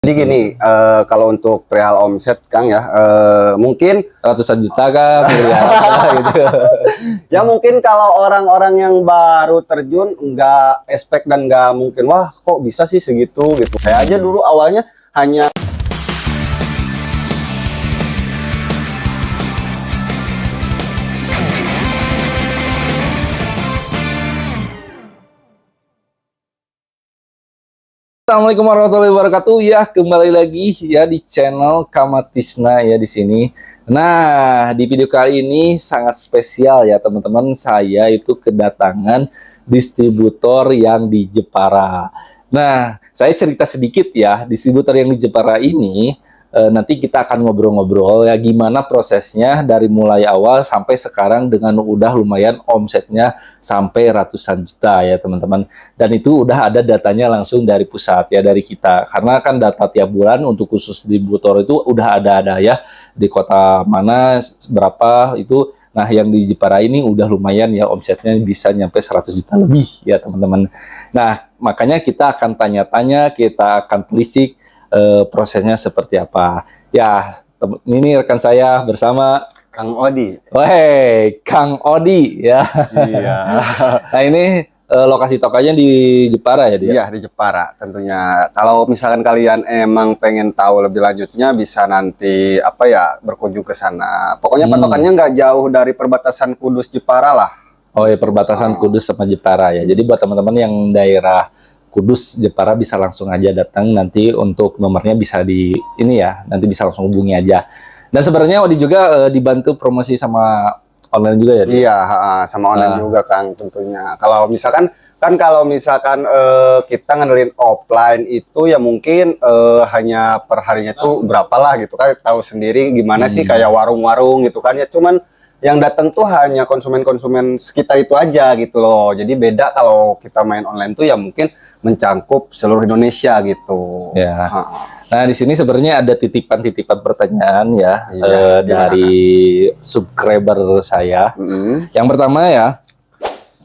Jadi gini, kalau untuk perihal omset Kang ya, mungkin Ratusan juta kah, miliaran gitu. ya mungkin kalau orang-orang yang baru terjun nggak expect dan nggak mungkin, wah kok bisa sih segitu gitu. Saya aja dulu awalnya hanya Assalamualaikum warahmatullahi wabarakatuh. Ya, kembali lagi ya di channel Kamatisna ya di sini. Nah, di video kali ini sangat spesial ya teman-teman. Saya itu kedatangan distributor yang di Jepara. Nah, saya cerita sedikit ya, distributor yang di Jepara ini nanti kita akan ngobrol-ngobrol ya gimana prosesnya dari mulai awal sampai sekarang dengan udah lumayan omsetnya sampai ratusan juta ya teman-teman. Dan itu udah ada datanya langsung dari pusat ya, dari kita. Karena kan data tiap bulan untuk khusus distributor itu udah ada ya di kota mana berapa itu. Nah, yang di Jepara ini udah lumayan ya, omsetnya bisa nyampe 100 juta lebih ya teman-teman. Nah, makanya kita akan tanya-tanya, kita akan telisik prosesnya seperti apa. Ya, ini rekan saya bersama Kang Odi. Weh, Kang Odi ya. Iya. Nah, ini lokasi tokonya di Jepara ya dia? Iya, di Jepara tentunya. Kalau misalkan kalian emang pengen tahu lebih lanjutnya, bisa nanti apa ya berkunjung ke sana. Pokoknya patokannya nggak jauh dari perbatasan Kudus Jepara lah. Oh ya, perbatasan Kudus sama Jepara ya. Jadi buat teman-teman yang daerah Kudus Jepara bisa langsung aja datang, nanti untuk nomornya bisa di ini ya, nanti bisa langsung hubungi aja. Dan sebenarnya Odi juga dibantu promosi sama online juga ya? Iya, sama online juga Kang tentunya. Kalau misalkan kita ngandelin offline itu ya mungkin hanya per harinya tuh berapa lah gitu kan, tahu sendiri gimana sih kayak warung-warung gitu kan ya, cuman yang datang tuh hanya konsumen-konsumen sekitar itu aja gitu loh. Jadi beda kalau kita main online tuh ya mungkin mencangkup seluruh Indonesia gitu. Ya. Nah, di sini sebenarnya ada titipan-titipan pertanyaan ya, dari subscriber saya. Yang pertama ya,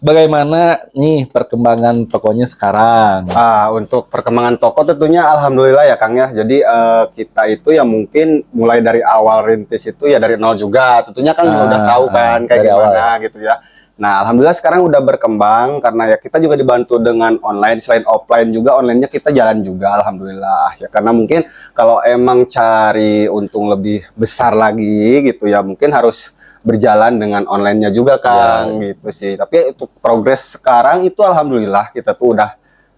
bagaimana nih perkembangan tokonya sekarang? Untuk perkembangan toko tentunya alhamdulillah ya Kang ya. Jadi kita itu ya mungkin mulai dari awal rintis itu ya dari nol juga. Tentunya Kang juga udah tahu kan kayak gimana gitu ya. Nah, alhamdulillah sekarang udah berkembang karena ya kita juga dibantu dengan online, selain offline juga onlinenya kita jalan juga alhamdulillah. Ya karena mungkin kalau emang cari untung lebih besar lagi gitu ya mungkin harus berjalan dengan onlinenya juga Kang gitu sih. Tapi untuk progres sekarang itu alhamdulillah kita tuh udah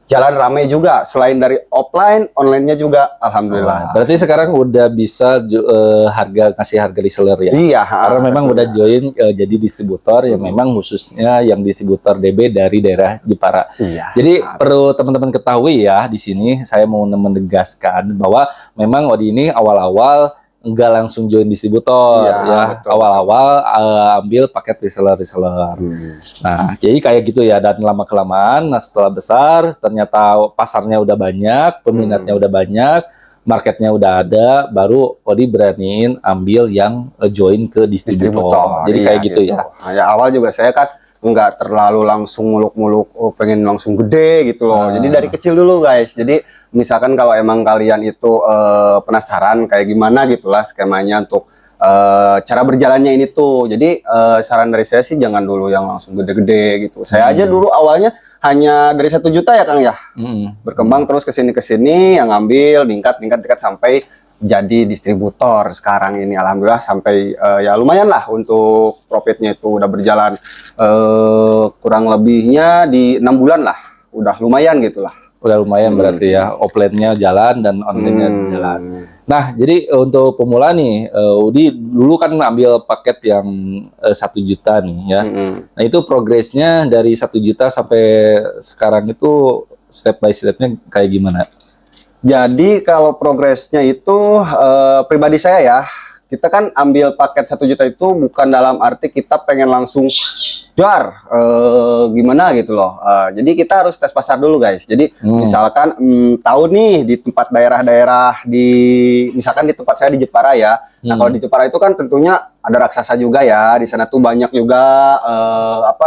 jalan rame juga, selain dari offline, onlinenya juga alhamdulillah. Berarti sekarang udah bisa kasih harga reseller ya? Iya. Karena memang udah join jadi distributor yang memang khususnya yang distributor DB dari daerah Jepara. Iya. Jadi perlu teman-teman ketahui ya, di sini saya mau menegaskan bahwa memang Odi ini awal-awal enggak langsung join distributor ya, awal-awal ambil paket reseller. Nah, jadi kayak gitu ya, dan lama-kelamaan, nah setelah besar ternyata pasarnya udah banyak, peminatnya udah banyak, marketnya udah ada, baru Odi beraniin ambil yang join ke distributor. Jadi kayak gitu ya. Nah, ya awal juga saya kan nggak terlalu langsung muluk-muluk pengen langsung gede gitu loh. Jadi dari kecil dulu guys. Jadi misalkan kalau emang kalian itu penasaran kayak gimana gitulah skemanya untuk cara berjalannya ini tuh. Jadi saran dari saya sih jangan dulu yang langsung gede-gede gitu. Saya aja dulu awalnya hanya dari 1 juta ya Kang ya. Berkembang terus kesini yang ngambil tingkat sampai jadi distributor sekarang ini alhamdulillah sampai ya lumayan lah untuk profitnya itu udah berjalan kurang lebihnya di 6 bulan lah, udah lumayan gitulah. Udah lumayan berarti ya, offline-nya jalan dan online-nya jalan. Nah, jadi untuk pemula nih, Udi dulu kan ambil paket yang 1 juta nih ya. Nah, itu progresnya dari 1 juta sampai sekarang itu step by step-nya kayak gimana? Jadi kalau progresnya itu pribadi saya ya, kita kan ambil paket 1 juta itu bukan dalam arti kita pengen langsung gimana gitu loh. Jadi kita harus tes pasar dulu guys. Jadi misalkan tahu nih di tempat daerah-daerah misalkan di tempat saya di Jepara ya. Nah kalau di Jepara itu kan tentunya ada raksasa juga ya. Di sana tuh banyak juga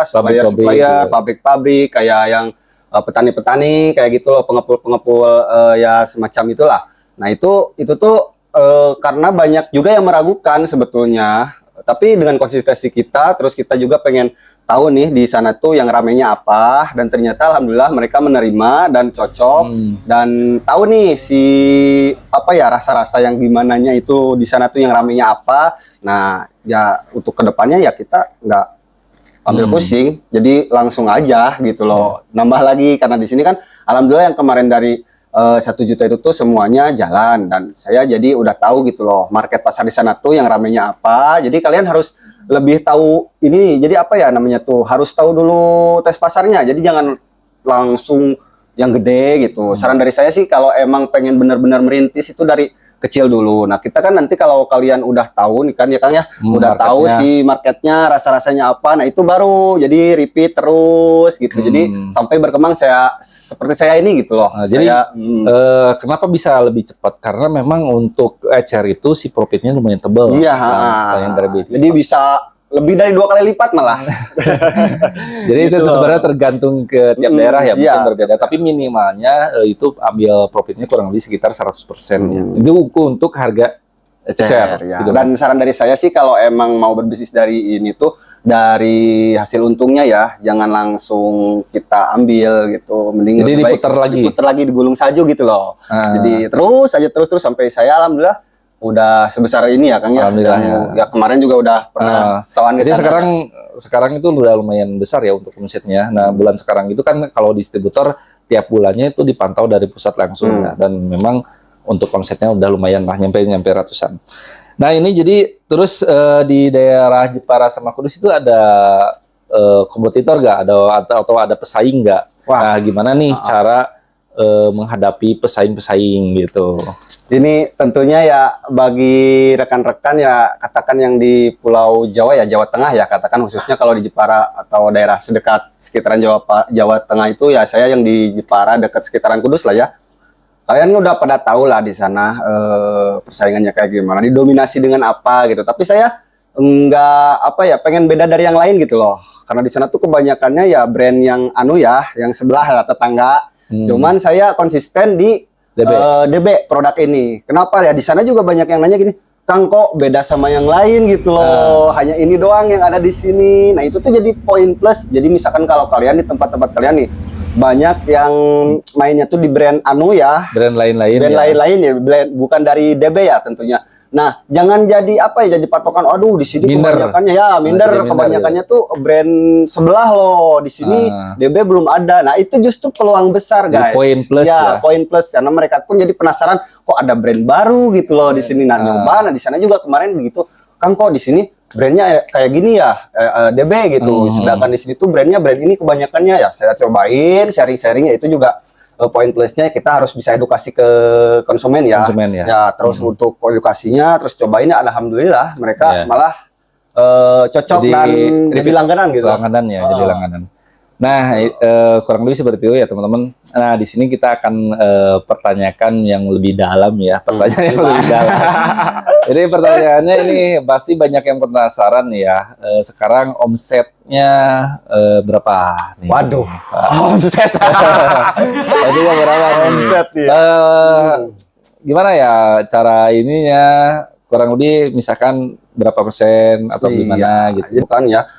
supplier, pabrik-pabrik kayak yang petani-petani kayak gitu loh, pengepul-pengepul ya semacam itulah. Nah itu tuh karena banyak juga yang meragukan sebetulnya. Tapi dengan konsistensi kita, terus kita juga pengen tahu nih di sana tuh yang ramenya apa, dan ternyata alhamdulillah mereka menerima dan cocok dan tahu nih si apa ya rasa-rasa yang gimananya itu di sana tuh yang ramenya apa. Nah ya untuk kedepannya ya kita nggak ambil pusing, jadi langsung aja gitu loh. Nambah lagi karena di sini kan alhamdulillah yang kemarin dari 1 juta itu tuh semuanya jalan, dan saya jadi udah tahu gitu loh market pasar di sana tuh yang ramenya apa. Jadi kalian harus lebih tahu ini, jadi apa ya namanya tuh, harus tahu dulu tes pasarnya, jadi jangan langsung yang gede gitu. Saran dari saya sih kalau emang pengen benar-benar merintis itu dari kecil dulu. Nah kita kan nanti kalau kalian udah tahu nih kan ya Kang ya, udah tahu sih marketnya, rasa-rasanya apa, nah itu baru jadi repeat terus gitu. Jadi sampai berkembang saya seperti saya ini gitu loh. Nah, jadi kenapa bisa lebih cepat? Karena memang untuk ecer itu si profitnya lumayan tebal. Iya. Yang dari BT. Jadi bisa lebih dari 2 kali lipat malah. Jadi Gitu itu loh. sebenarnya tergantung ke tiap daerah ya, iya. mungkin berbeda. Tapi minimalnya itu ambil profitnya kurang lebih sekitar 100%. Ya. Itu untuk harga ecer. Ya. Gitu. Dan saran dari saya sih kalau emang mau berbisnis dari ini tuh dari hasil untungnya ya, jangan langsung kita ambil gitu. Mending jadi lebih baik diputar lagi, digulung salju gitu loh. Jadi terus sampai saya alhamdulillah udah sebesar ini ya Kang ya. Alhamdulillah, ya kemarin juga udah pernah sawan. Jadi sekarang itu udah lumayan besar ya untuk omsetnya. Nah, bulan sekarang itu kan kalau distributor tiap bulannya itu dipantau dari pusat langsung ya, dan memang untuk omsetnya udah lumayan lah, nyampe ratusan. Nah, ini jadi terus di daerah Jepara sama Kudus itu ada kompetitor nggak? Atau ada pesaing nggak? Nah, gimana nih cara menghadapi pesaing-pesaing gitu? Ini tentunya ya bagi rekan-rekan ya, katakan yang di Pulau Jawa ya, Jawa Tengah ya, katakan khususnya kalau di Jepara atau daerah sedekat sekitaran Jawa Tengah itu ya, saya yang di Jepara dekat sekitaran Kudus lah ya. Kalian udah pada tahu lah di sana persaingannya kayak gimana, didominasi dengan apa gitu. Tapi saya enggak apa ya, pengen beda dari yang lain gitu loh. Karena di sana tuh kebanyakannya ya brand yang yang sebelah ya, tetangga. Cuman saya konsisten di DB produk ini. Kenapa ya? Di sana juga banyak yang nanya gini, Kang kok beda sama yang lain gitu loh. Hanya ini doang yang ada di sini. Nah itu tuh jadi poin plus. Jadi misalkan kalau kalian di tempat-tempat kalian nih banyak yang mainnya tuh di brand brand lain-lain ya, bukan dari DB ya tentunya. Nah, jangan jadi apa ya, jadi patokan. Aduh, di sini kebanyakannya ya minder, kebanyakannya tuh brand sebelah loh. Di sini DB belum ada. Nah, itu justru peluang besar, guys. Poin plus ya, poin plus karena mereka pun jadi penasaran kok ada brand baru gitu loh di sini. Nah, nyoba. Nah, di sana juga kemarin begitu. Kang kok di sini brandnya kayak gini ya, DB gitu. Sedangkan di sini tuh brand ini kebanyakannya ya. Saya cobain, sharing-sharingnya itu juga poin plusnya kita harus bisa edukasi ke konsumen ya. Ya terus untuk edukasinya, terus cobainnya alhamdulillah mereka malah cocok jadi langganan gitu. Jadi langganan. Nah, kurang lebih seperti itu ya teman-teman. Nah, di sini kita akan pertanyakan yang lebih dalam ya, pertanyaan yang lebih dalam. Jadi pertanyaannya ini pasti banyak yang penasaran ya. Sekarang omsetnya berapa? Nih? Waduh, omset. Omsetnya berapa? Omset ya. Gimana ya cara ininya? Kurang lebih misalkan berapa persen atau gimana gitu kan ya.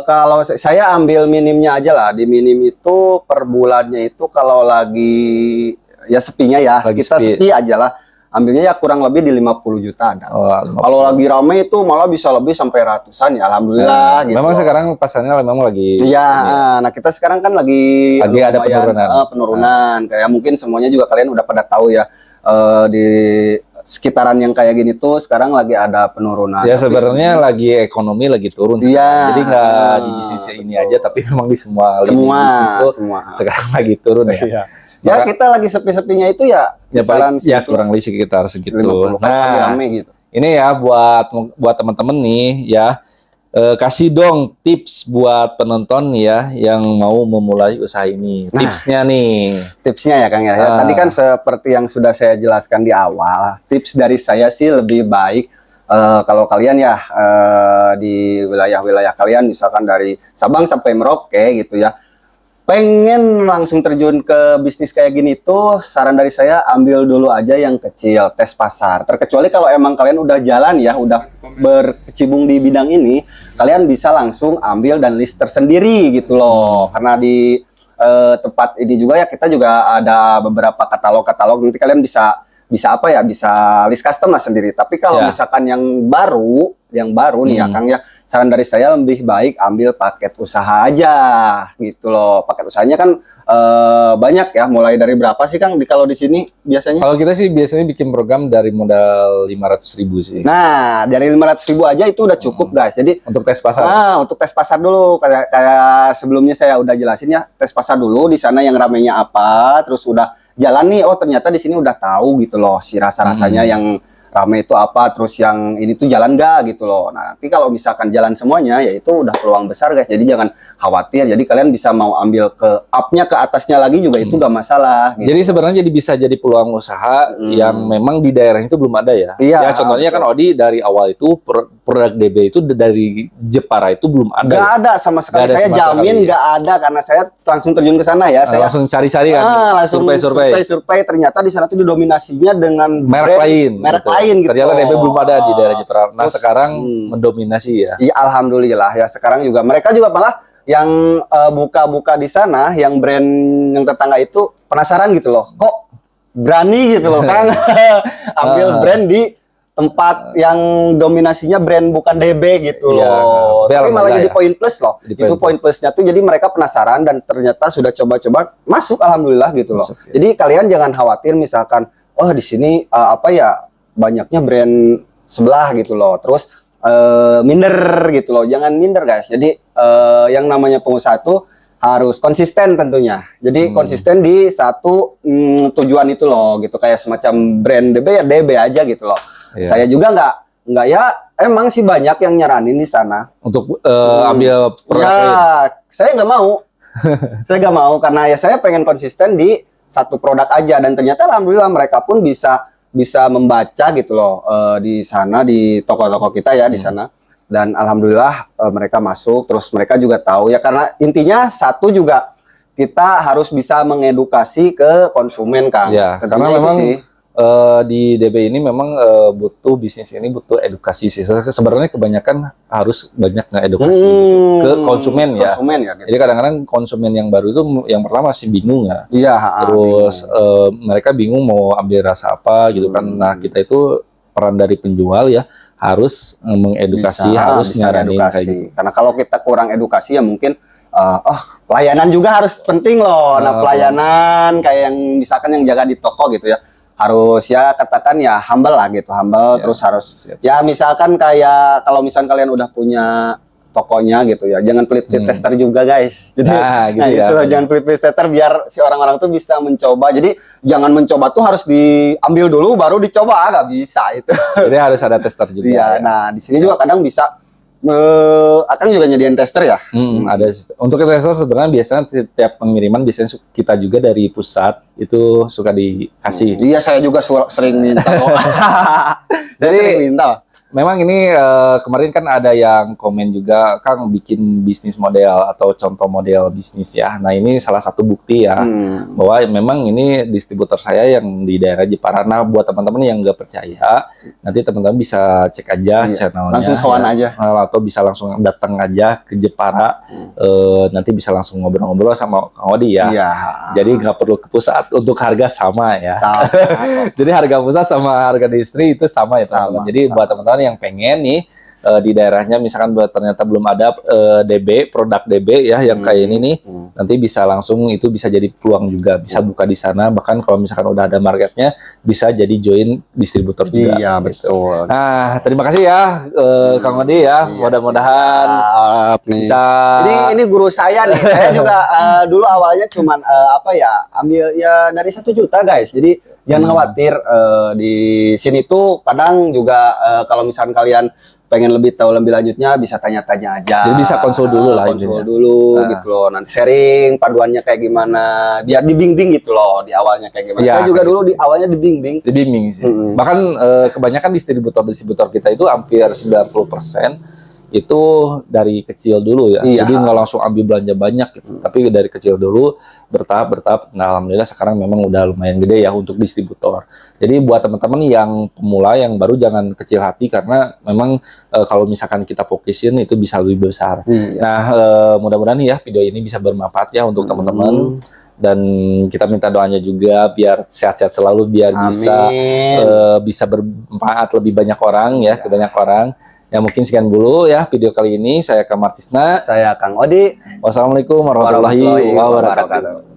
Kalau saya ambil minimnya aja lah, di minim itu per bulannya itu kalau lagi ya sepinya ya, kita sepi aja lah, ambilnya ya kurang lebih di 50 juta ada. Kalau lagi rame itu malah bisa lebih sampai ratusan ya, alhamdulillah. Gitu. Memang sekarang pasarnya memang lagi. Iya, nah kita sekarang kan lagi ada penurunan. Kayak mungkin semuanya juga kalian udah pada tahu ya, di sekitaran yang kayak gini tuh sekarang lagi ada penurunan. Ya sebenarnya lagi ekonomi lagi turun. Iya. Jadi nggak di bisnis ini aja, tapi memang di semua bisnis tuh sekarang lagi turun ya. Iya. Ya kita lagi sepi-sepinya itu ya kisaran ya kurang lebih sekitar segitu. 50, nah, rame gitu. Ini ya buat teman-teman nih ya. Kasih dong tips buat penonton ya yang mau memulai usaha ini. Tipsnya nih. Tipsnya ya Kang ya. Tadi kan seperti yang sudah saya jelaskan di awal. Tips dari saya sih lebih baik kalau kalian ya di wilayah-wilayah kalian misalkan dari Sabang sampai Merauke gitu ya. pengen langsung terjun ke bisnis kayak gini tuh, saran dari saya ambil dulu aja yang kecil, tes pasar. Terkecuali kalau emang kalian udah jalan ya, udah berkecimpung di bidang ini, kalian bisa langsung ambil dan list tersendiri gitu loh. Karena di tempat ini juga ya kita juga ada beberapa katalog-katalog, nanti kalian bisa apa ya, bisa list custom lah sendiri. Tapi kalau misalkan yang baru nih ya Kang ya, saran dari saya lebih baik ambil paket usaha aja gitu loh. Paket usahanya kan banyak ya, mulai dari berapa sih Kang kalau di sini biasanya? Kalau kita sih biasanya bikin program dari modal 500.000 sih. Nah, dari 500.000 aja itu udah cukup guys. Jadi Untuk tes pasar. untuk tes pasar dulu, kayak sebelumnya saya udah jelasin ya, tes pasar dulu di sana yang ramenya apa, terus udah jalan nih, oh ternyata di sini udah tahu gitu loh si rasa-rasanya yang rame itu apa, terus yang ini tuh jalan gak gitu loh. Nah nanti kalau misalkan jalan semuanya ya itu udah peluang besar guys, jadi jangan khawatir. Jadi kalian bisa mau ambil ke up-nya, ke atasnya lagi juga itu gak masalah gitu. Jadi sebenarnya bisa jadi peluang usaha yang memang di daerah itu belum ada ya. Iya, Ya contohnya kan Odi dari awal itu produk DB itu dari Jepara itu belum ada. Gak ada sama sekali, saya jamin gak ada, karena saya langsung terjun ke sana ya. Saya langsung cari-cari kan, langsung survei, ternyata di sana tuh didominasinya dengan merek lain gitu. Ternyata DB belum ada di daerah Jepara. Nah, sekarang mendominasi ya. Iya, alhamdulillah ya. Sekarang juga mereka juga malah yang buka-buka di sana, yang brand yang tetangga itu penasaran gitu loh. Kok berani gitu loh Kang ambil brand di tempat yang dominasinya brand bukan DB gitu loh. Tapi malah jadi poin plus loh. Itu poin plusnya tuh, jadi mereka penasaran dan ternyata sudah coba-coba masuk, alhamdulillah gitu loh. Jadi kalian jangan khawatir misalkan, oh di sini apa ya, banyaknya brand sebelah gitu loh. Terus minder gitu loh. Jangan minder guys. Jadi yang namanya pengusaha tuh harus konsisten tentunya. Jadi konsisten di satu tujuan itu loh gitu. Kayak semacam brand DB ya DB aja gitu loh. Saya juga nggak ya, emang sih banyak yang nyaranin di sana untuk ambil produk ya, saya nggak mau. Saya nggak mau karena ya saya pengen konsisten di satu produk aja, dan ternyata alhamdulillah mereka pun bisa membaca gitu loh di sana, di toko-toko kita ya di sana. Dan alhamdulillah mereka masuk, terus mereka juga tahu ya, karena intinya satu juga kita harus bisa mengedukasi ke konsumen Kang. Ya, karena memang di DB ini memang butuh, bisnis ini butuh edukasi sih. Sebenarnya kebanyakan harus banyak ngedukasi ke konsumen ya. Gitu. Jadi kadang-kadang konsumen yang baru itu yang pertama masih bingung ya. Iya. Terus mereka bingung mau ambil rasa apa gitu kan. Nah kita itu peran dari penjual ya, harus mengedukasi, harus nyaranin kayak gitu. Karena kalau kita kurang edukasi ya mungkin pelayanan juga harus penting loh. Nah pelayanan kayak yang misalkan yang jaga di toko gitu ya, harus ya katakan ya humble lah gitu, humble ya, terus harus ya misalkan kayak kalau misalkan kalian udah punya tokonya gitu ya, jangan pelit-pelit tester juga guys. Jadi jangan pelit-pelit tester biar si orang-orang tuh bisa mencoba. Jadi jangan mencoba tuh harus diambil dulu baru dicoba, nggak bisa itu. Jadi harus ada tester juga. Ya. Nah di sini juga kadang bisa akan juga nyediain tester ya. Ada untuk tester sebenarnya biasanya setiap pengiriman biasanya kita juga dari pusat itu suka dikasih. Iya saya juga sering minta kok. Jadi memang ini kemarin kan ada yang komen juga, Kang bikin bisnis model atau contoh model bisnis ya. Nah ini salah satu bukti ya bahwa memang ini distributor saya yang di daerah Jepara. Nah buat teman-teman yang nggak percaya, nanti teman-teman bisa cek aja channelnya. Langsung sowan aja. Atau bisa langsung datang aja ke Jepara. Nanti bisa langsung ngobrol-ngobrol sama Kang Odi ya. Jadi nggak perlu ke pusat, untuk harga sama ya. Jadi harga pusat sama harga distri itu sama ya teman-teman. Jadi buat teman-teman yang pengen nih di daerahnya misalkan ternyata belum ada DB, produk DB ya yang kayak ini nih, nanti bisa langsung, itu bisa jadi peluang juga, bisa buka di sana. Bahkan kalau misalkan udah ada marketnya, bisa jadi join distributor juga. Iya gitu. betul. Nah terima kasih ya Kang Odi ya, mudah-mudahan bisa. Ini guru saya nih. Saya juga dulu awalnya cuman apa ya, ambil ya dari 1 juta guys. Jadi jangan khawatir, di sini tuh kadang juga kalau misalkan kalian pengen lebih tahu lebih lanjutnya bisa tanya-tanya aja. Jadi bisa konsul dulu lah. Konsul dulu gitu loh. Nanti sharing paduannya kayak gimana, biar dibimbing gitu loh di awalnya kayak gimana. Saya juga dulu di awalnya dibimbing. Dibimbing sih. Bahkan kebanyakan distributor kita itu hampir 90% itu dari kecil dulu ya. Iya. Jadi nggak langsung ambil belanja banyak gitu. Tapi dari kecil dulu bertahap. Nah, alhamdulillah sekarang memang udah lumayan gede ya untuk distributor. Jadi buat teman-teman yang pemula yang baru jangan kecil hati karena memang kalau misalkan kita fokusin itu bisa lebih besar. Iya. Nah, mudah-mudahan ya video ini bisa bermanfaat ya untuk teman-teman. Dan kita minta doanya juga biar sehat-sehat selalu, biar bisa bermanfaat lebih banyak orang ya, ke banyak orang. Ya mungkin sekian dulu ya video kali ini. Saya Kang Martisna. Saya Kang Odi. Wassalamualaikum warahmatullahi wabarakatuh.